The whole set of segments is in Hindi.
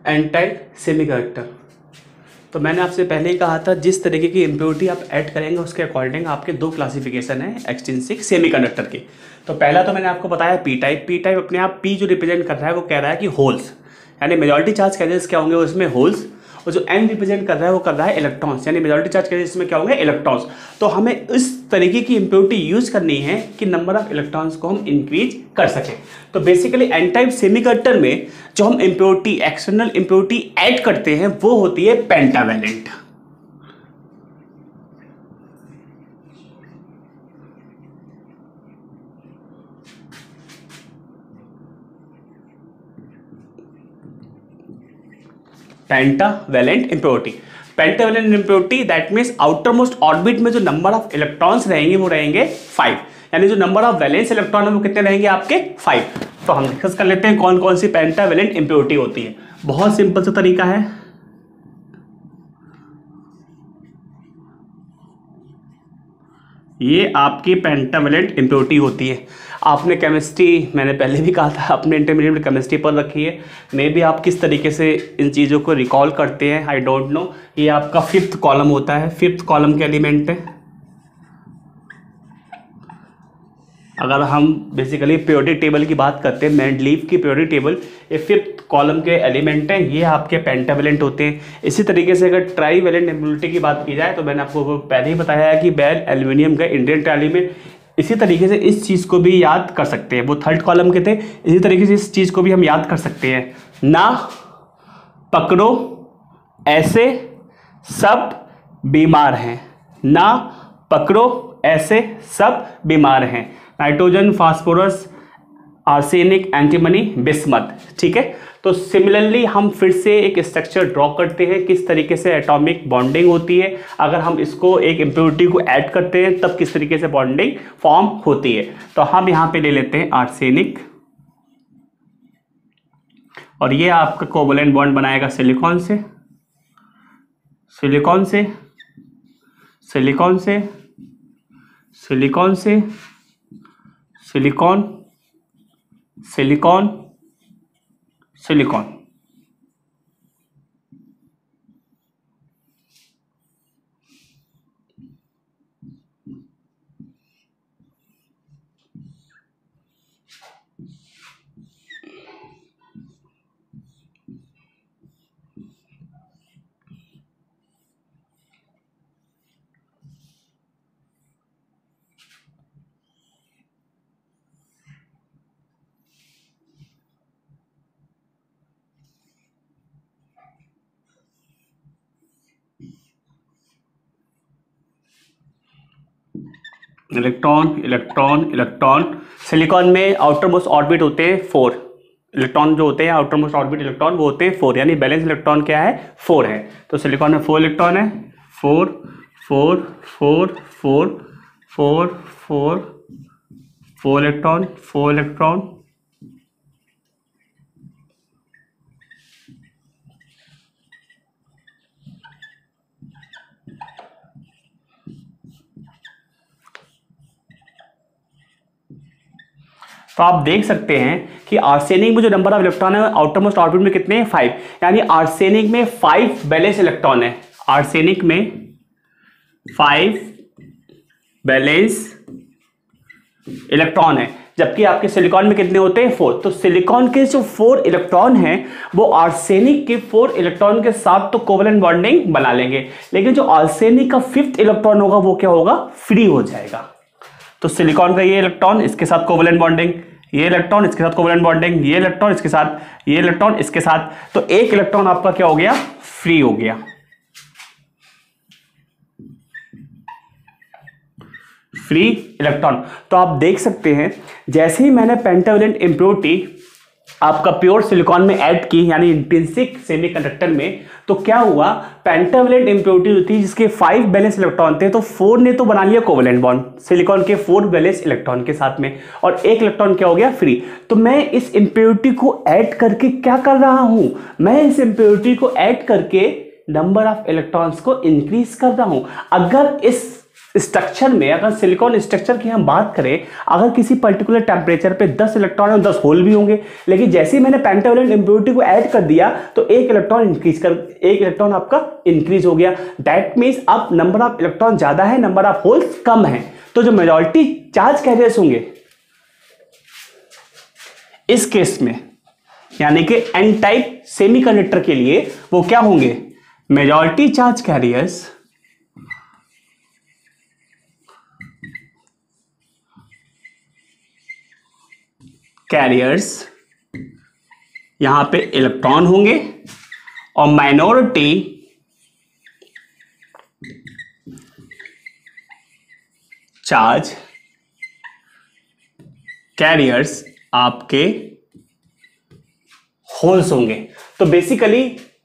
N type semiconductor. तो मैंने आपसे पहले ही कहा था जिस तरीके की इम्प्योरिटी आप ऐड करेंगे उसके अकॉर्डिंग आपके दो क्लासिफिकेशन है एक्सट्रिंसिक सेमीकंडक्टर की। तो पहला तो मैंने आपको बताया पी टाइप। पी टाइप अपने आप पी जो रिप्रेजेंट कर रहा है वो कह रहा है कि होल्स, यानी मेजॉरिटी चार्ज कैरियर्स क्या होंगे उसमें होल्स, और जो एन रिप्रेजेंट कर रहा है वो कर रहा है इलेक्ट्रॉन्स, यानी मेजॉरिटी चार्ज कैरियर्स में क्या होंगे इलेक्ट्रॉन्स। तो हमें इस तरीके की इम्प्योरिटी यूज करनी है कि नंबर ऑफ इलेक्ट्रॉन्स को हम इंक्रीज कर सकें। तो बेसिकली एन टाइप सेमीकंडक्टर में जो हम इम्प्योरिटी एक्सटर्नल इम्प्योरिटी ऐड करते हैं वो होती है pentavalent. Pentavalent impurity. Pentavalent impurity that means outer most orbit में जो नंबर ऑफ इलेक्ट्रॉन्स रहेंगे वो रहेंगे 5, यानी जो नंबर ऑफ वैलेंस इलेक्ट्रॉन है वो कितने रहेंगे आपके 5। तो हम डिस्कस कर लेते हैं कौन कौन सी पेंटावैलेंट इम्प्योरिटी होती है। बहुत सिंपल सा तरीका है, ये आपकी पेंटावैलेंट इम्प्योरिटी होती है। आपने केमिस्ट्री, मैंने पहले भी कहा था, अपने इंटरमीडिएट में केमिस्ट्री पर रखी है। मे बी आप किस तरीके से इन चीज़ों को रिकॉल करते हैं आई डोंट नो। ये आपका 5th कॉलम होता है, 5th कॉलम के एलिमेंट है। अगर हम बेसिकली पीरियोडिक टेबल की बात करते हैं, मेंडलीव की पीरियोडिक टेबल, ये 5th कॉलम के एलिमेंट हैं, ये आपके पेंटावैलेंट होते हैं। इसी तरीके से अगर ट्राईवैलेंट इम्प्योरिटी की बात की जाए तो मैंने आपको पहले ही बताया है कि बेल एल्यूमिनियम का इंडियन टैली में। इसी तरीके से इस चीज़ को भी याद कर सकते हैं, वो 3rd कॉलम के थे, इसी तरीके से इस चीज़ को भी हम याद कर सकते हैं। ना पकड़ो ऐसे सब बीमार हैं, ना पकड़ो ऐसे सब बीमार हैं। Nitrogen, phosphorus, arsenic, antimony, bismuth. ठीक है, तो सिमिलरली हम फिर से एक स्ट्रक्चर ड्रॉ करते हैं किस तरीके से एटॉमिक बॉन्डिंग होती है। अगर हम इसको एक इम्प्योरिटी को ऐड करते हैं तब किस तरीके से बॉन्डिंग फॉर्म होती है। तो हम यहाँ पे ले लेते हैं आर्सेनिक, और ये आपका कोवलेंट बॉन्ड बनाएगा सिलिकॉन से, सिलिकॉन से, सिलिकॉन से, सिलिकॉन से, silicon, silicon, silicon. Electron, electron, electron. Silicon में आउटर मोस्ट ऑर्बिट होते हैं 4 इलेक्ट्रॉन, जो होते हैं आउटर मोस्ट ऑर्बिट इलेक्ट्रॉन वो होते हैं 4, यानी बैलेंस इलेक्ट्रॉन क्या है 4 है। तो सिलिकॉन में 4 इलेक्ट्रॉन है, 4 4 4 4 4 4 4 इलेक्ट्रॉन, 4 इलेक्ट्रॉन। तो आप देख सकते हैं कि आर्सेनिक में जो नंबर ऑफ इलेक्ट्रॉन है आउटर मोस्ट ऑर्बिट में कितने हैं 5, यानी आर्सेनिक में 5 बैलेंस इलेक्ट्रॉन है। आर्सेनिक में 5 बैलेंस इलेक्ट्रॉन है, जबकि आपके सिलिकॉन में कितने होते हैं 4। तो सिलिकॉन के जो 4 इलेक्ट्रॉन हैं वो आर्सेनिक के 4 इलेक्ट्रॉन के साथ तो कोवलेंट बॉन्डिंग बना लेंगे, लेकिन जो आर्सेनिक का 5th इलेक्ट्रॉन होगा वो क्या होगा, फ्री हो जाएगा। तो सिलिकॉन का ये इलेक्ट्रॉन इसके साथ कोवलेंट बॉन्डिंग, ये इलेक्ट्रॉन इसके साथ कोवलेंट बॉन्डिंग, ये इलेक्ट्रॉन इसके साथ, ये इलेक्ट्रॉन इसके साथ, तो एक इलेक्ट्रॉन आपका क्या हो गया, फ्री हो गया। Free electron. तो आप देख सकते हैं जैसे ही मैंने पेंटावैलेंट इम्प्योरिटी आपका प्योर सिलिकॉन में ऐड की, यानी इंट्रिंसिक सेमीकंडक्टर में, तो क्या हुआ, पेंटावैलेंट इम्प्योरिटी जो थी जिसके 5 बैलेंस इलेक्ट्रॉन थे, तो 4 ने तो बना लिया कोवलेंट बॉन्ड सिलिकॉन के 4 बैलेंस इलेक्ट्रॉन के साथ में, और एक इलेक्ट्रॉन क्या हो गया, फ्री। तो मैं इस इम्प्योरिटी को ऐड करके क्या कर रहा हूं, मैं इस इम्प्योरिटी को ऐड करके नंबर ऑफ इलेक्ट्रॉन्स को इंक्रीज कर रहा हूं। अगर इस स्ट्रक्चर में, अगर सिलिकॉन स्ट्रक्चर की हम बात करें, अगर किसी पर्टिकुलर टेम्परेचर पे 10 इलेक्ट्रॉन और 10 होल भी होंगे, लेकिन जैसे ही मैंने पेंटावैलेंट इंप्योरिटी को ऐड कर दिया तो एक इलेक्ट्रॉन आपका इंक्रीज हो गया। दैट मीन्स अब नंबर ऑफ इलेक्ट्रॉन ज्यादा है, नंबर ऑफ होल्स कम है। तो जो मेजॉरिटी चार्ज कैरियर्स होंगे इस केस में, यानी कि एन टाइप सेमीकंडक्टर के लिए, वो क्या होंगे? मेजॉरिटी चार्ज कैरियर्स यहां पे इलेक्ट्रॉन होंगे और माइनॉरिटी चार्ज कैरियर्स आपके होल्स होंगे। तो बेसिकली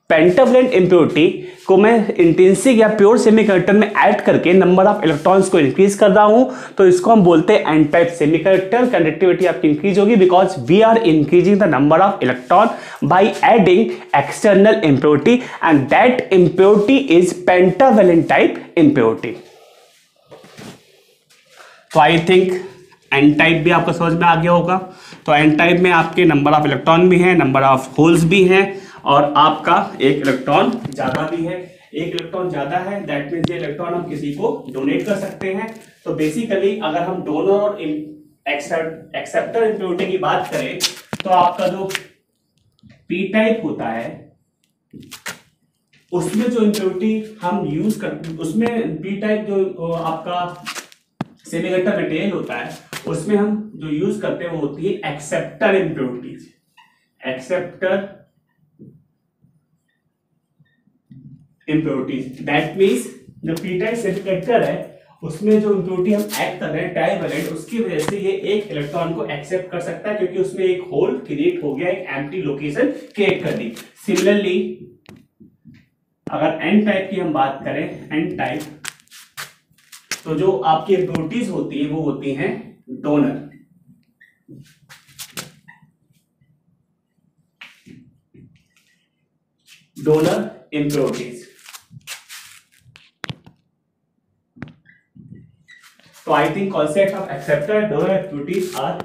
पेंटावैलेंट इंप्योरिटी को मैं इंट्रिंसिक या प्योर सेमीकंडक्टर में ऐड करके नंबर ऑफ इलेक्ट्रॉन्स को इंक्रीज कर रहा हूं, तो इसको हम बोलते हैं एन टाइप सेमीकंडक्टर। कंडक्टिविटी आपकी इंक्रीज होगी because we are increasing the number of electron by adding external impurity and that impurity is pentavalent type impurity. तो आई थिंक एन टाइप भी आपको समझ में आ गया होगा। तो एन टाइप में आपके नंबर ऑफ इलेक्ट्रॉन भी है, नंबर ऑफ होल्स भी हैं और आपका एक इलेक्ट्रॉन ज्यादा भी है। एक इलेक्ट्रॉन ज्यादा है दैट मीन्स ये इलेक्ट्रॉन हम किसी को डोनेट कर सकते हैं। तो बेसिकली अगर हम डोनर और एक्सेप्टर इंप्योरिटी की बात करें तो आपका जो पी टाइप होता है उसमें जो इंप्योरिटी हम यूज करते हैं, उसमें पी टाइप जो आपका सेमीकंडक्टर मटेरियल होता है उसमें हम जो यूज करते हैं वो होती है acceptor impurities. Acceptor impurities that means जो पी टाइप सेमीकंडक्टर है उसमें जो इंप्योरिटी हम ऐड कर रहे हैं ट्राइवैलेंट, उसकी वजह से ये एक इलेक्ट्रॉन को एक्सेप्ट कर सकता है क्योंकि उसमें एक होल क्रिएट हो गया, एक एम्प्टी लोकेशन क्रिएट कर दी। सिमिलरली अगर एन टाइप की हम बात करें, एन टाइप तो जो आपकी इंप्योरिटीज होती है वो होती हैं donor. Donor impurities. So I think concept of acceptor and donor impurities are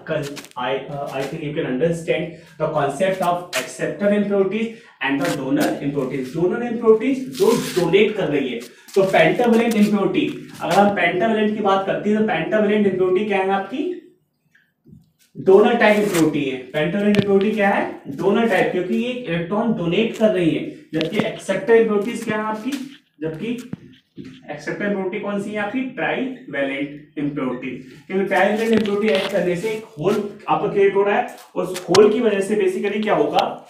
I think you can understand the concept of acceptor impurities and the donor impurities. Donor impurities जो डोनेट कर रही है। तो पेंटावैलेंट इंप्योरिटी, अगर हम पेंटावैलेंट की बात करते हैं तो पेंटावैलेंट इंप्योरिटी क्या है आपकी? डोनर टाइप इंप्योरिटी है। पेंटावैलेंट इंप्योरिटी क्या है? डोनर टाइप, क्योंकि ये इलेक्ट्रॉन डोनेट कर रही है। जबकि एक्सेप्टर इंप्योरिटीज क्या है आपकी? जबकि एक्सेप्टर इंप्योरिटी कौन सी है आपकी? ट्राइवैलेंट इंप्योरिटी, क्योंकि ट्राइवैलेंट इंप्योरिटी ऐड करने से एक होल आपको क्रिएट हो रहा है। उस होल की वजह से बेसिकली क्या होगा,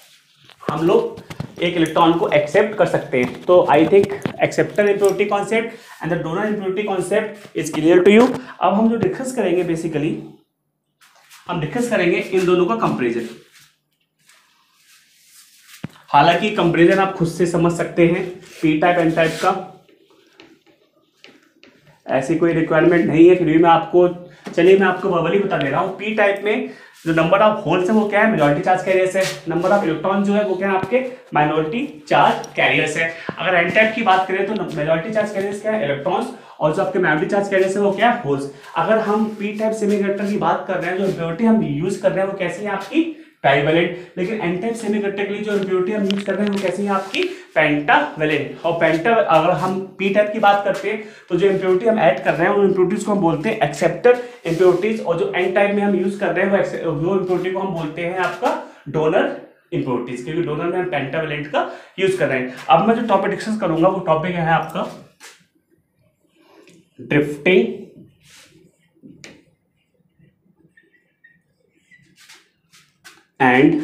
हम लोग एक इलेक्ट्रॉन को एक्सेप्ट कर सकते हैं। तो I think acceptor impurity concept and the donor impurity concept is clear to you. अब हम जो डिस्कस करेंगे बेसिकली हम डिस्कस करेंगे इन दोनों का कंपैरिजन। हालांकि कंपैरिजन आप खुद से समझ सकते हैं पी टाइप एन टाइप का, ऐसी कोई रिक्वायरमेंट नहीं है, फिर भी मैं आपको वर्बली बता दे रहा हूँ। पी टाइप में जो नंबर ऑफ होल्स है वो क्या है? मेजॉरिटी चार्ज कैरियर्स है। नंबर ऑफ इलेक्ट्रॉन जो है वो क्या है आपके? माइनॉरिटी चार्ज कैरियर्स है। अगर एन टाइप की बात करें तो मेजॉरिटी चार्ज कैरियर्स क्या है? इलेक्ट्रॉन्स, और जो आपके माइनॉरिटी चार्ज कैरियर्स है वो क्या है? होल्स। अगर हम पी टाइप सेमीकंडक्टर की बात कर रहे हैं, जो इंप्योरिटी हम यूज कर रहे हैं वो कैसी है आपकी? ट्राइवैलेंट। लेकिन एन टाइप सेमीकंडक्टर के लिए जो इंप्योरिटी हम यूज कर रहे हैं वो कैसी है आपकी? पेंटावैलेंट। और अगर हम पी टाइप की बात करते हैं तो जो इंप्योरिटी हम ऐड कर रहे हैं उन इंप्योरिटीज को हम बोलते हैं एक्सेप्टर इंप्योरिटीज, और जो एन टाइप में हम यूज कर रहे हैं वो इंप्योरिटी को हम बोलते हैं आपका डोनर इंप्योरिटीज, क्योंकि डोनर में हम पेंटावैलेंट का यूज कर रहे हैं। अब मैं जो टॉपिक डिस्कस करूंगा वो टॉपिक है आपका ड्रिफ्टिंग एंड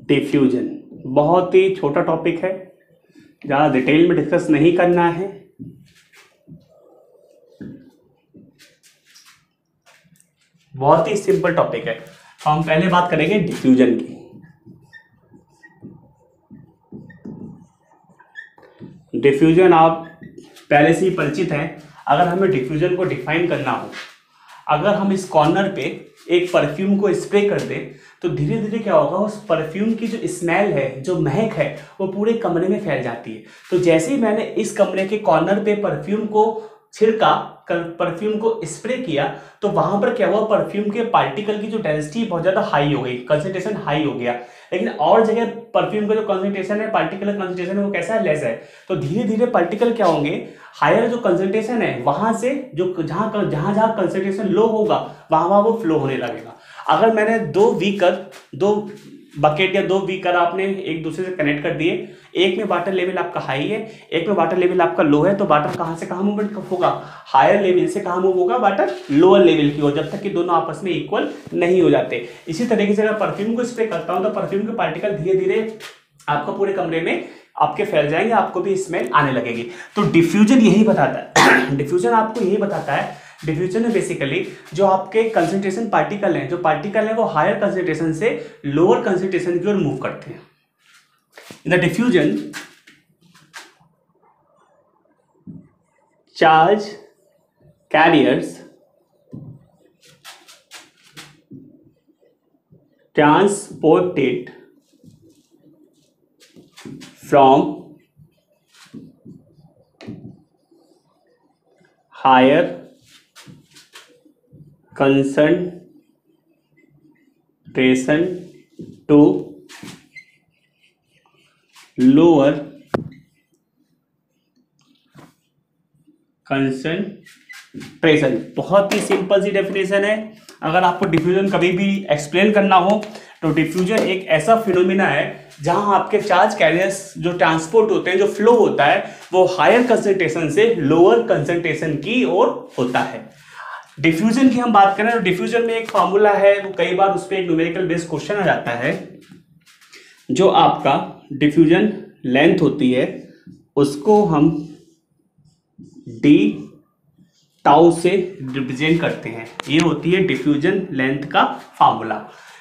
डिफ्यूजन। बहुत ही छोटा टॉपिक है, ज्यादा डिटेल में डिस्कस नहीं करना है। बहुत ही सिंपल टॉपिक है। तो हम पहले बात करेंगे डिफ्यूजन की। डिफ्यूजन आप पहले से ही परिचित हैं। अगर हमें डिफ्यूजन को डिफाइन करना हो, अगर हम इस कॉर्नर पे एक परफ्यूम को स्प्रे कर दें तो धीरे धीरे क्या होगा, उस परफ्यूम की जो स्मेल है, जो महक है, वो पूरे कमरे में फैल जाती है। तो जैसे ही मैंने इस कमरे के कॉर्नर पे परफ्यूम को छिड़का, परफ्यूम को स्प्रे किया, तो वहां पर क्या हुआ, परफ्यूम के पार्टिकल की जो डेंसिटी बहुत ज्यादा हाई हो गई, कंसंट्रेशन हाई हो गया। लेकिन और जगह परफ्यूम का जो कंसंट्रेशन है, पार्टिकल कंसंट्रेशन है, वो कैसा है, लेस है। तो धीरे धीरे पार्टिकल क्या होंगे, हायर जो कंसंट्रेशन है वहां से जो जहां जहां कंसंट्रेशन लो होगा वहां वहां वो फ्लो होने लगेगा। अगर मैंने दो बकेट या दो बीकर आपने एक दूसरे से कनेक्ट कर दिए, एक में वाटर लेवल आपका हाई है, एक में वाटर लेवल आपका लो है, तो वाटर कहां से कहां मूवमेंट होगा, हायर लेवल से कहां मूव होगा, वाटर लोअर लेवल की ओर, जब तक कि दोनों आपस में इक्वल नहीं हो जाते। इसी तरीके से अगर परफ्यूम को स्प्रे करता हूं तो परफ्यूम के पार्टिकल धीरे धीरे आपको पूरे कमरे में आपके फैल जाएंगे, आपको भी स्मेल आने लगेगी। तो डिफ्यूजन यही बताता है डिफ्यूजन आपको यही बताता है, डिफ्यूजन में बेसिकली जो आपके कंसंट्रेशन पार्टिकल हैं, जो पार्टिकल हैं वो हायर कंसंट्रेशन से लोअर कंसंट्रेशन की ओर मूव करते हैं। In the diffusion charge carriers transported from higher concentration to lower concentration। बहुत ही सिंपल सी डेफिनेशन है। अगर आपको डिफ्यूजन कभी भी एक्सप्लेन करना हो तो डिफ्यूजन एक ऐसा फिनोमिना है जहां आपके चार्ज कैरियर्स जो ट्रांसपोर्ट होते हैं, जो फ्लो होता है, वो हायर कंसंट्रेशन से लोअर कंसंट्रेशन की ओर होता है। डिफ्यूजन की हम बात करें तो डिफ्यूजन में एक फार्मूला है, वो कई बार उस पर एक न्यूमेरिकल बेस्ड क्वेश्चन आ जाता है। जो आपका डिफ्यूजन लेंथ होती है उसको हम डी टाउ से रिप्रेजेंट करते हैं। ये होती है डिफ्यूजन लेंथ का फार्मूला।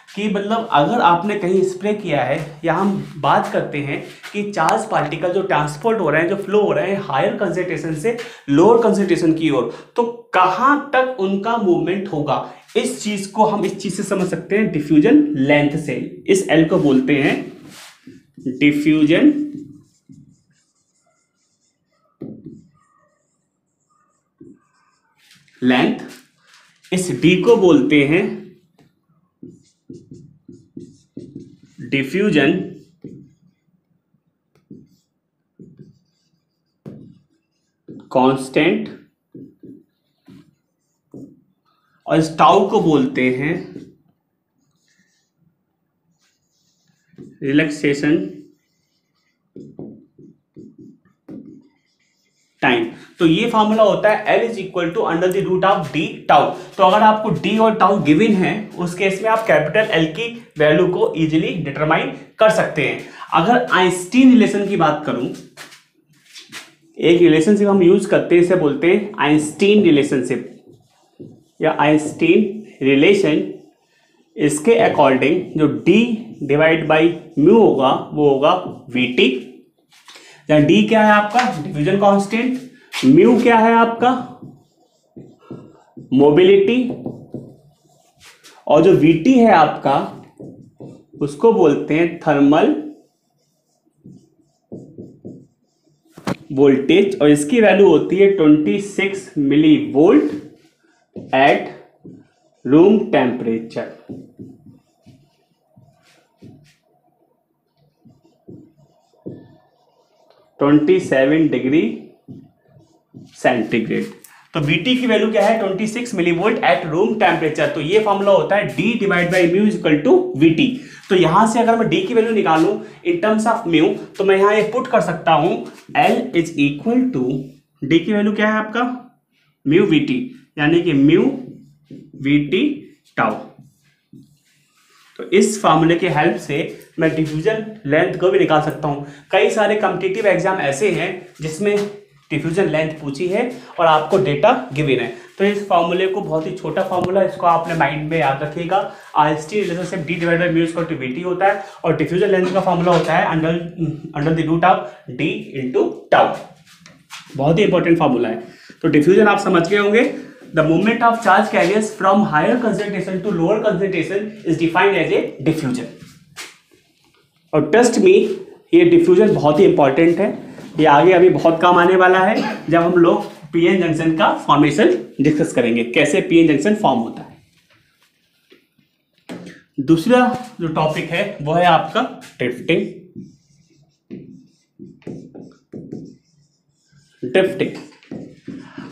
कि मतलब अगर आपने कहीं स्प्रे किया है, या हम बात करते हैं कि चार्ज पार्टिकल जो ट्रांसपोर्ट हो रहे हैं, जो फ्लो हो रहे हैं हायर कंसंट्रेशन से लोअर कंसंट्रेशन की ओर, तो कहां तक उनका मूवमेंट होगा, इस चीज को हम इस चीज से समझ सकते हैं डिफ्यूजन लेंथ से। इस एल को बोलते हैं डिफ्यूजन लेंथ, इस डी को बोलते हैं डिफ्यूजन कांस्टेंट, और इस टाउ को बोलते हैं रिलैक्सेशन टाइम। तो ये फॉर्मूला होता है L is equal to under the root of D tau. तो अगर आपको डी और टाउ गिवन है, उस केस में आप कैपिटल L की वैल्यू को इजीली डिटरमाइन कर सकते हैं। अगर आइंस्टीन रिलेशन की बात करूं, एक रिलेशनशिप हम यूज करते हैं, इसे बोलते हैं आइंस्टीन रिलेशनशिप या आइंस्टीन रिलेशन। इसके अकॉर्डिंग जो D डिवाइड बाई म्यू होगा वो होगा VT, जहां D क्या है आपका डिफ्यूजन कांस्टेंट, म्यू क्या है आपका मोबिलिटी, और जो VT है आपका उसको बोलते हैं थर्मल वोल्टेज, और इसकी वैल्यू होती है 26 millivolt at room temperature. (27 degree centigrade. तो VT की वैल्यू क्या है 26 मिलीवोल्ट एट रूम टेम्परेचर। तो ये फॉर्मूला होता है D divide by mu is equal to VT। तो यहां से अगर मैं D की वैल्यू निकालूं इन टर्म्स ऑफ म्यू, तो मैं यहां ये पुट कर सकता हूं L is equal to D की वैल्यू क्या है आपका म्यू VT, यानी कि म्यू VT टाउ। तो इस फार्मूले के हेल्प से मैं डिफ्यूजन लेंथ को भी निकाल सकता हूं। कई सारे कॉम्पिटिटिव एग्जाम ऐसे हैं जिसमें डिफ्यूजन लेंथ पूछी है और आपको डेटा गिवन है। तो इस फार्मूले को, बहुत ही छोटा फार्मूला, इसको आपने माइंड में याद रखिएगा। Einstein relationship D divide by mu equal to VT होता है, और डिफ्यूजन लेंथ का फार्मूला होता है under the root of D into tau. बहुत ही इंपॉर्टेंट फार्मूला है। तो डिफ्यूजन आप समझ गए होंगे। The movement of charge carriers from higher concentration to lower concentration is defined as a diffusion। और ट्रस्ट मी, ये डिफ्यूजन बहुत ही इंपॉर्टेंट है। ये आगे अभी बहुत काम आने वाला है जब हम लोग पीएन जंक्शन का फॉर्मेशन डिस्कस करेंगे, कैसे पीएन जंक्शन फॉर्म होता है। दूसरा जो टॉपिक है वो है आपका ड्रिफ्टिंग। ड्रिफ्टिंग,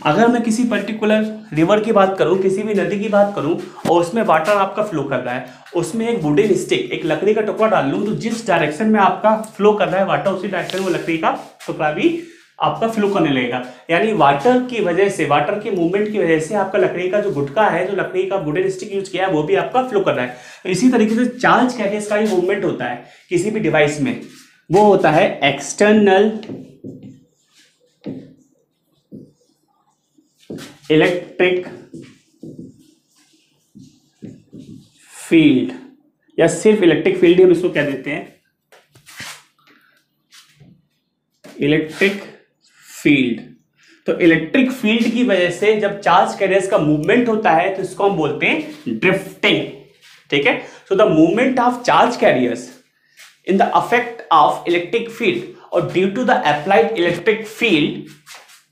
अगर मैं किसी पर्टिकुलर रिवर की बात करूं, किसी भी नदी की बात करूं और उसमें वाटर आपका फ्लो कर रहा है, उसमें एक वुडन स्टिक, एक लकड़ी का टुकड़ा डाल लूं, तो जिस डायरेक्शन में आपका फ्लो कर रहा है वाटर, उसी डायरेक्शन में वो लकड़ी का टुकड़ा भी आपका फ्लो करने लगेगा। यानी वाटर की वजह से, वाटर की मूवमेंट की वजह से आपका लकड़ी का जो गुटका है, जो लकड़ी का वुडन स्टिक यूज किया है, वो भी आपका फ्लो कर रहा है। तो इसी तरीके से चार्ज कैरियर्स का भी मूवमेंट होता है किसी भी डिवाइस में, वो होता है एक्सटर्नल इलेक्ट्रिक फील्ड, या सिर्फ इलेक्ट्रिक फील्ड ही हम इसको कह देते हैं, इलेक्ट्रिक फील्ड। तो इलेक्ट्रिक फील्ड की वजह से जब चार्ज कैरियर्स का मूवमेंट होता है तो इसको हम बोलते हैं ड्रिफ्टिंग। ठीक है, so the movement of charge carriers in the affect of electric field, और due to the applied electric field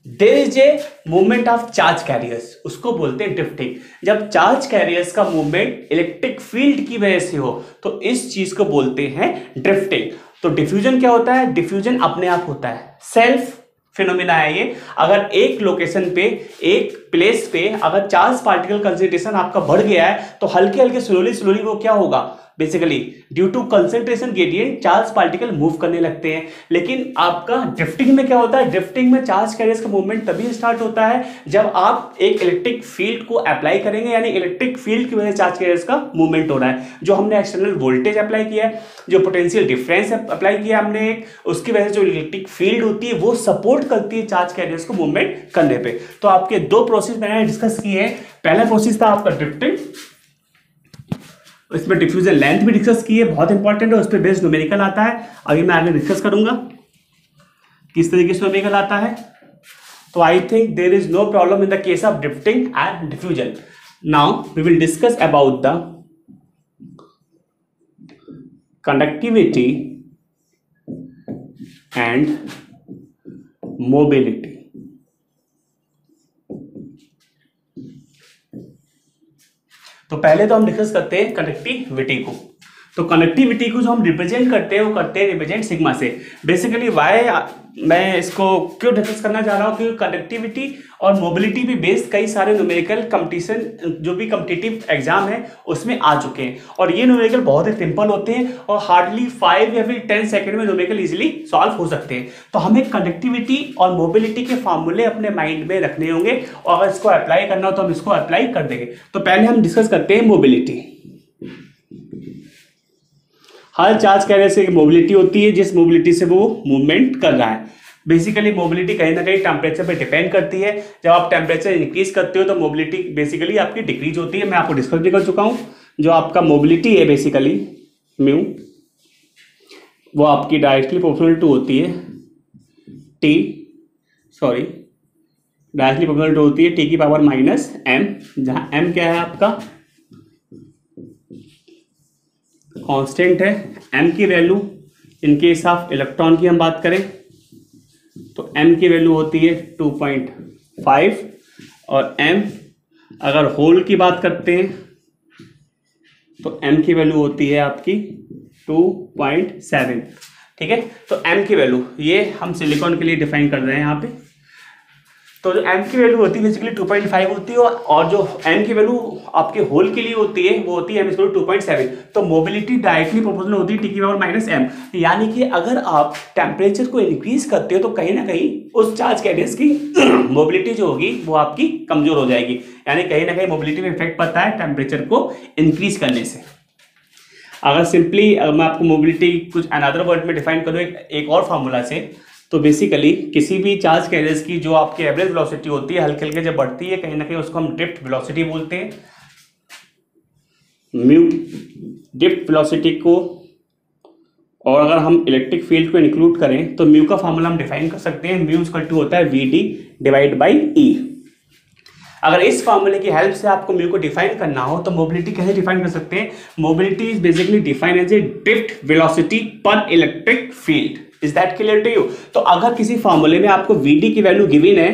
there is a movement of charge carriers, उसको बोलते हैं ड्रिफ्टिंग। जब चार्ज कैरियर्स का मूवमेंट इलेक्ट्रिक फील्ड की वजह से हो तो इस चीज को बोलते हैं ड्रिफ्टिंग। तो डिफ्यूजन क्या होता है? डिफ्यूजन अपने आप होता है, सेल्फ फिनोमिना है ये। अगर एक लोकेशन पे, एक प्लेस पे अगर चार्ज पार्टिकल कंसेंट्रेशन आपका बढ़ गया है तो हल्के हल्के स्लोली वो क्या होगा, basically due to concentration gradient charge particle move करने लगते हैं। लेकिन आपका ड्रिफ्टिंग में क्या होता है? ड्रिफ्टिंग में चार्ज कैरियर्स का मूवमेंट तभी स्टार्ट होता है जब आप एक इलेक्ट्रिक फील्ड को अप्लाई करेंगे, यानी इलेक्ट्रिक फील्ड की वजह से चार्ज कैरियर्स का मूवमेंट हो रहा है। जो हमने एक्सटर्नल वोल्टेज अप्लाई किया है, जो पोटेंशियल डिफरेंस अप्लाई किया हमने एक, उसकी वजह से जो इलेक्ट्रिक फील्ड होती है वो सपोर्ट करती है चार्ज कैरियर्स को मूवमेंट करने पे। तो आपके दो प्रोसेस मैंने डिस्कस किए हैं। पहला प्रोसेस था आपका ड्रिफ्टिंग, इसमें डिफ्यूजन लेंथ भी डिस्कस की है, बहुत इंपॉर्टेंट है, उस पर बेस्ड न्यूमेरिकल आता है। अभी मैं आगे डिस्कस करूंगा किस तरीके से न्यूमेरिकल आता है। तो I think there is no problem in the case of drifting and diffusion. Now we will discuss about the conductivity and mobility. तो पहले तो हम डिस्कस करते हैं कंडक्टिविटी को। तो कंडक्टिविटी को जो हम रिप्रेजेंट करते हैं वो करते हैं रिप्रेजेंट सिग्मा से। बेसिकली वाई मैं इसको क्यों डिस्कस करना चाह रहा हूँ, क्योंकि कंडक्टिविटी और मोबिलिटी पे बेस्ड कई सारे न्यूमेरिकल कंपटीशन, जो भी कॉम्पिटिटिव एग्जाम है उसमें आ चुके हैं, और ये न्यूमेरिकल बहुत ही सिंपल होते हैं और हार्डली 5 या फिर 10 सेकंड में न्यूमेरिकल इजीली सॉल्व हो सकते हैं। तो हमें कंडक्टिविटी और मोबिलिटी के फॉर्मूले अपने माइंड में रखने होंगे, और अगर इसको अप्लाई करना हो तो हम इसको अप्लाई कर देंगे। तो पहले हम डिस्कस करते हैं मोबिलिटी। हर चार्ज कैरियर से एक मोबिलिटी होती है, जिस मोबिलिटी से वो मूवमेंट कर रहा है। बेसिकली मोबिलिटी कहीं ना कहीं टेम्परेचर पे डिपेंड करती है। जब आप टेम्परेचर इंक्रीज करते हो तो मोबिलिटी बेसिकली आपकी डिक्रीज होती है। मैं आपको डिस्कस भी कर चुका हूँ। जो आपका मोबिलिटी है बेसिकली म्यू, वो आपकी डायरेक्टली प्रोपोर्शनल टू होती है डायरेक्टली प्रोपोर्शनल टू होती है टी की पावर माइनस एम, जहाँ एम क्या है आपका कांस्टेंट है। m की value in case of electron की हम बात करें तो m की वैल्यू होती है 2.5, और m अगर होल की बात करते हैं तो m की वैल्यू होती है आपकी 2.7। ठीक है, तो m की वैल्यू ये हम सिलिकॉन के लिए डिफाइन कर रहे हैं यहाँ पे। तो जो m की वैल्यू होती है बेसिकली 2.5 होती है, और जो m की वैल्यू आपके होल के लिए होती है वो होती है m 2.7। तो मोबिलिटी डायरेक्टली प्रोपोर्शनल होती है टी की पावर माइनस एम। यानी कि अगर आप टेम्परेचर को इंक्रीज करते हो तो कहीं ना कहीं उस चार्ज कैरियर्स की मोबिलिटी जो होगी वो आपकी कमजोर हो जाएगी। यानी कहीं ना कहीं मोबिलिटी में इफेक्ट पड़ता है टेम्परेचर को इंक्रीज करने से। अगर सिंपली मैं आपको मोबिलिटी कुछ अनदर वर्ड में डिफाइन करूँ एक और फार्मूला से, तो बेसिकली किसी भी चार्ज कैरियर्स की जो आपकी एवरेज वेलोसिटी होती है हल्के हल्के जब बढ़ती है, कहीं ना कहीं उसको हम ड्रिफ्ट वेलोसिटी बोलते हैं। म्यू ड्रिफ्ट वेलोसिटी को, और अगर हम इलेक्ट्रिक फील्ड को इंक्लूड करें तो म्यू का फार्मूला हम डिफाइन कर सकते हैं, म्यू इक्वल टू होता है वी डिवाइड बाई ई। अगर इस फार्मूले की हेल्प से आपको म्यू को डिफाइन करना हो तो मोबिलिटी कैसे डिफाइन कर सकते हैं? Mobility is basically defined as a drift velocity per electric field. Is that clear to you? तो अगर किसी फार्मूले में आपको Vd की वैल्यू गिवन है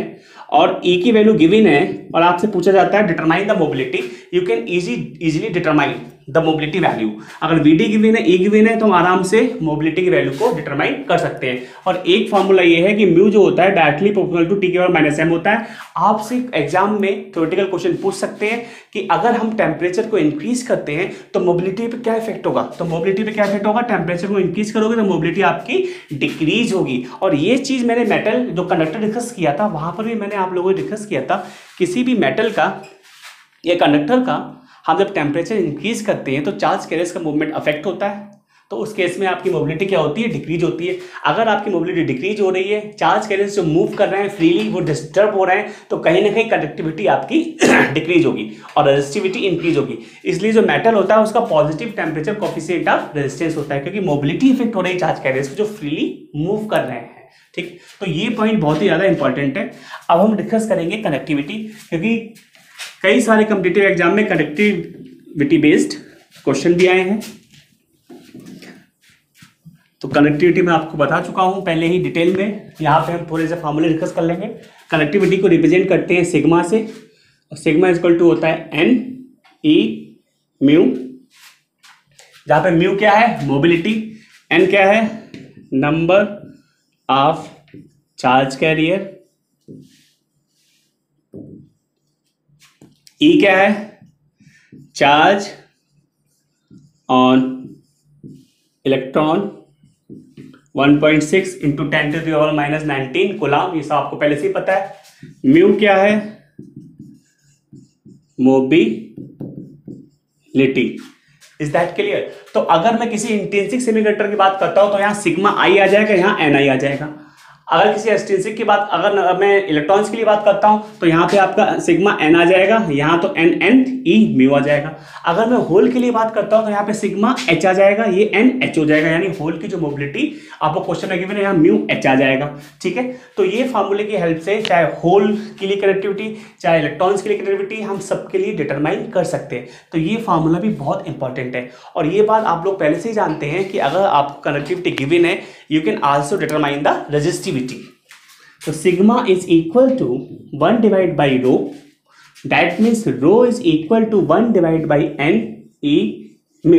और ई की वैल्यू गिवन है और आपसे पूछा जाता है determine the mobility, you can easily determine the mobility value. अगर वी डी गिवन है, ई गिवन है, तो हम आराम से मोबिलिटी की वैल्यू को डिटरमाइन कर सकते हैं। और एक फॉर्मूला ये है कि म्यू जो होता है डायरेक्टली प्रोपोर्शनल टू टी के पावर माइनस एम होता है। आपसे एग्जाम में थ्योरेटिकल क्वेश्चन पूछ सकते हैं कि अगर हम टेम्परेचर को इंक्रीज करते हैं तो मोबिलिटी पे क्या इफेक्ट होगा। तो मोबिलिटी पे क्या इफेक्ट होगा, टेम्परेचर को इंक्रीज करोगे तो मोबिलिटी आपकी डिक्रीज होगी। और ये चीज मैंने मेटल जो कंडक्टर डिस्कस किया था वहां पर भी मैंने आप लोगों को डिस्कस किया था। किसी भी मेटल का या कंडक्टर का हम जब टेम्परेचर इंक्रीज करते हैं तो चार्ज कैरियर्स का मूवमेंट अफेक्ट होता है, तो उस केस में आपकी मोबिलिटी क्या होती है, डिक्रीज होती है। अगर आपकी मोबिलिटी डिक्रीज हो रही है, चार्ज कैरियर्स जो मूव कर रहे हैं फ्रीली वो डिस्टर्ब हो रहे हैं, तो कहीं ना कहीं कंडक्टिविटी आपकी डिक्रीज होगी और रेजिस्टिविटी इंक्रीज होगी। इसलिए जो मेटल होता है उसका positive temperature coefficient of resistance होता है, क्योंकि मोबिलिटी इफेक्ट हो रही है चार्ज कैरियर्स जो फ्रीली मूव कर रहे हैं। ठीक, तो ये पॉइंट बहुत ही ज़्यादा इंपॉर्टेंट है। अब हम डिस्कस करेंगे कनेक्टिविटी, क्योंकि कई सारे कॉम्पिटिटिव एग्जाम में कनेक्टिविटी बेस्ड क्वेश्चन भी आए हैं। तो कनेक्टिविटी मैं आपको बता चुका हूं पहले ही डिटेल में, यहाँ पे हम थोड़े से फॉर्मूले डिस्कस कर लेंगे। कनेक्टिविटी को रिप्रेजेंट करते हैं सिग्मा से, और सिग्मा इक्वल टू होता है एन ई म्यू, जहाँ पे म्यू क्या है, मोबिलिटी, एन क्या है, नंबर ऑफ चार्ज कैरियर, ई क्या है, charge on electron 1.6 into 10⁻⁻19 coulomb, ये सब आपको पहले से ही पता है। म्यू क्या है, मोबिलिटी। Is that clear. तो अगर मैं किसी इंट्रिंसिक सेमीकंडक्टर की बात करता हूं तो यहां सिग्मा आई आ जाएगा, यहां एन आई आ जाएगा। अगर किसी एक्सट्रिंसिक की बात, अगर मैं इलेक्ट्रॉन्स के लिए बात करता हूं तो यहाँ पे आपका सिग्मा एन आ जाएगा, यहाँ तो एन एन ई म्यू आ जाएगा। अगर मैं होल के लिए बात करता हूं तो यहाँ पे सिग्मा एच आ जाएगा, ये एन एच हो जाएगा, यानी होल की जो मोबिलिटी आपको क्वेश्चन में गिवन है यहाँ म्यू एच आ जाएगा। ठीक है, तो ये फार्मूले की हेल्प से चाहे होल के लिए कनेक्टिविटी चाहे इलेक्ट्रॉन्स के लिए कनेक्टिविटी हम सबके लिए डिटरमाइन कर सकते हैं। तो ये फार्मूला भी बहुत इंपॉर्टेंट है। और ये बात आप लोग पहले से ही जानते हैं कि अगर आपको कनेक्टिविटी गिवन है you can also determine the resistivity. So sigma is equal to 1 divided by rho. That means rho is equal to 1 divided by n e mu.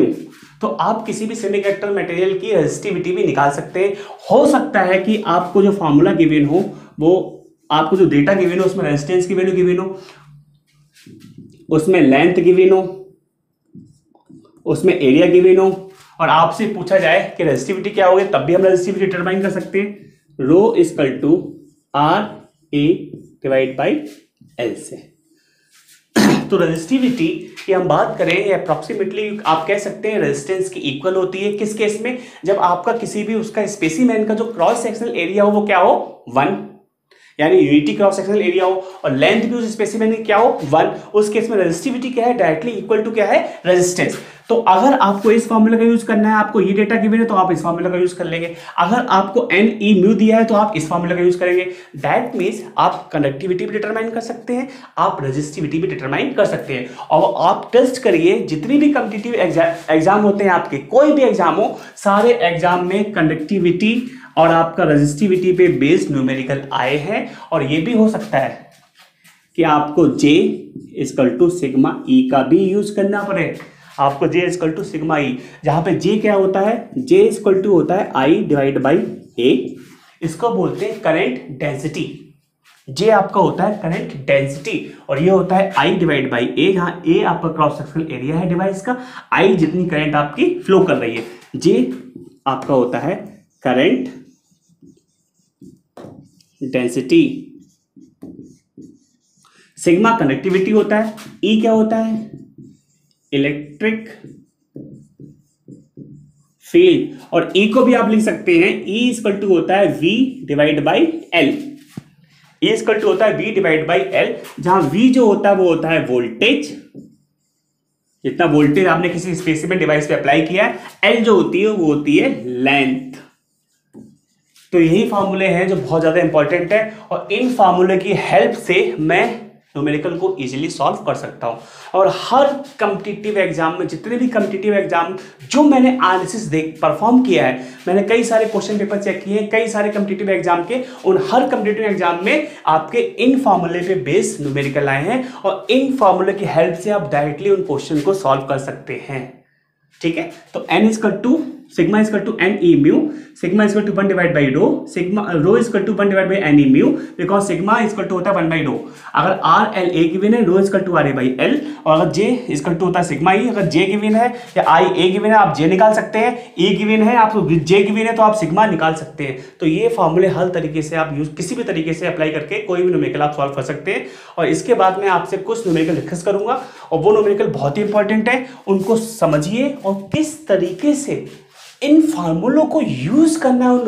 तो आप किसी भी सेमीकंडक्टर मटेरियल की रेजिस्टिविटी भी निकाल सकते हैं। हो सकता है कि आपको जो फार्मूला गिवन हो, वो आपको जो डेटा गिवन हो उसमें रेजिस्टेंस की वैल्यू गिवन हो, उसमें लेंथ गिवन हो, उसमें एरिया गिवन हो, और आपसे पूछा जाए कि रेजिस्टिविटी क्या होगी, तब भी हम रेजिस्टिविटी डिटरमाइन कर सकते हैं। Rho equal to R A divide by L से। तो रेजिस्टिविटी की हम बात करें, अप्रॉक्सीमेटली आप कह सकते हैं रेजिस्टेंस की इक्वल होती है। किस केस में, जब आपका किसी भी उसका स्पेसिमेन का जो क्रॉस सेक्शनल एरिया हो वो क्या हो, 1, यानी यूनिटी क्रॉस सेक्शनल एरिया हो, और लेंथ भी उस स्पेसिमेन की क्या हो, 1। उस केस में रेजिस्टिविटी क्या है, डायरेक्टली इक्वल टू क्या है, रेजिस्टेंस। तो अगर आपको इस फॉर्मूला का यूज करना है, आपको ये डेटा गिवन है तो आप इस फॉर्मूला का यूज कर लेंगे। अगर आपको एन ई म्यू दिया है तो आप इस फॉर्मूला का यूज करेंगे। दैट मीन्स आप कंडक्टिविटी भी डिटरमाइन कर सकते हैं, आप रेजिस्टिविटी भी डिटरमाइन कर सकते हैं। और आप टेस्ट करिए, जितनी भी कॉम्पिटिटिव एग्जाम होते हैं आपके, कोई भी एग्जाम हो, सारे एग्जाम में कंडक्टिविटी और आपका रेजिस्टिविटी पे बेस्ड न्यूमेरिकल आए हैं। और ये भी हो सकता है कि आपको J equal to sigma E का भी यूज करना पड़े। आपको J equal to sigma E, जहां पे J क्या होता है, J इक्वल टू होता है I डिवाइड बाई A। इसको बोलते हैं करंट डेंसिटी। J आपका होता है करंट डेंसिटी और ये होता है I डिवाइड बाई A, जहां A आपका क्रॉस सेक्शनल एरिया है डिवाइस का, I जितनी करंट आपकी फ्लो कर रही है। J आपका होता है करंट डेंसिटी। सिग्मा कनेक्टिविटी होता है, E क्या होता है, इलेक्ट्रिक फील्ड। और E को भी आप लिख सकते हैं, E इक्वल टू होता है V divide by L। E equal to होता है V डिवाइड बाई L, जहां V जो होता है वो होता है वोल्टेज, जितना वोल्टेज आपने किसी स्पेसिमेन डिवाइस पे अप्लाई किया है। L जो होती है वो होती है लेंथ। तो यही फार्मूले हैं जो बहुत ज्यादा इंपॉर्टेंट है, और इन फार्मूले की हेल्प से मैं न्यूमेरिकल को इजीली सॉल्व कर सकता हूँ। और हर कम्पिटिटिव एग्जाम में, जितने भी कम्पिटिटिव एग्जाम जो मैंने एनालिसिस परफॉर्म किया है, मैंने कई सारे क्वेश्चन पेपर चेक किए हैं कई सारे कम्पिटिटिव एग्जाम के, उन हर कम्पिटिटिव एग्जाम में आपके इन फॉर्मूले पे बेस्ड न्यूमेरिकल आए हैं और इन फॉर्मूले की हेल्प से आप डायरेक्टली उन क्वेश्चन को सॉल्व कर सकते हैं। ठीक है, तो n equal to sigma equal to N E mu, sigma equal to 1 divide by rho, sigma rho equal to 1 divide by N E mu, because sigma equal to होता है 1 बाई रो। अगर आर एल ए गिवन है, rho equal to R A by L, और अगर जे इक्वल टू होता है सिग्मा ई। अगर जे गिवन है या आई ए गिवन है, आप जे निकाल सकते हैं, ई गिवन है आप जे गिवन है तो आप सिग्मा निकाल सकते हैं। तो ये फॉर्मूले हर तरीके से आप यूज किसी भी तरीके से अप्लाई करके कोई भी न्यूमेरिकल आप सॉल्व कर सकते हैं। और इसके बाद मैं आपसे कुछ न्यूमेरिकल डिस्कस करूंगा और वो न्यूमेरिकल बहुत ही इंपॉर्टेंट है, उनको समझिए और किस तरीके से इन फार्मूलों को यूज करना है उन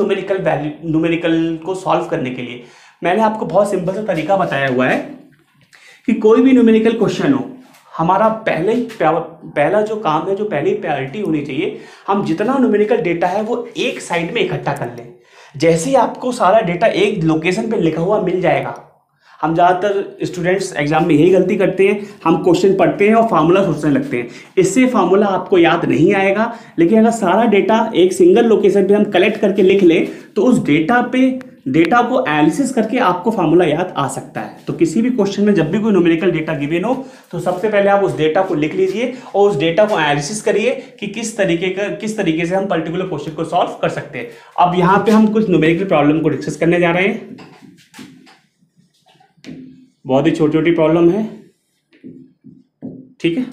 न्यूमेरिकल को सॉल्व करने के लिए। मैंने आपको बहुत सिंपल सा तरीका बताया हुआ है कि कोई भी न्यूमेरिकल क्वेश्चन हो, हमारा पहला जो काम है, जो पहली प्रायोरिटी होनी चाहिए, हम जितना न्यूमेरिकल डेटा है वो एक साइड में इकट्ठा कर लें। जैसे ही आपको सारा डेटा एक लोकेशन पे लिखा हुआ मिल जाएगा, हम ज़्यादातर स्टूडेंट्स एग्जाम में यही गलती करते हैं, हम क्वेश्चन पढ़ते हैं और फार्मूला सोचने लगते हैं। इससे फार्मूला आपको याद नहीं आएगा। लेकिन अगर सारा डेटा एक सिंगल लोकेशन पे हम कलेक्ट करके लिख लें तो उस डेटा को एनालिसिस करके आपको फार्मूला याद आ सकता है। तो किसी भी क्वेश्चन में जब भी कोई न्यूमेरिकल डेटा गिवन हो तो सबसे पहले आप उस डेटा को लिख लीजिए और उस डेटा को एनालिसिस करिए कि किस तरीके से हम पर्टिकुलर क्वेश्चन को सॉल्व कर सकते हैं। अब यहाँ पे हम कुछ न्यूमेरिकल प्रॉब्लम को डिस्कस करने जा रहे हैं। बहुत ही छोटी छोटी प्रॉब्लम है, ठीक है।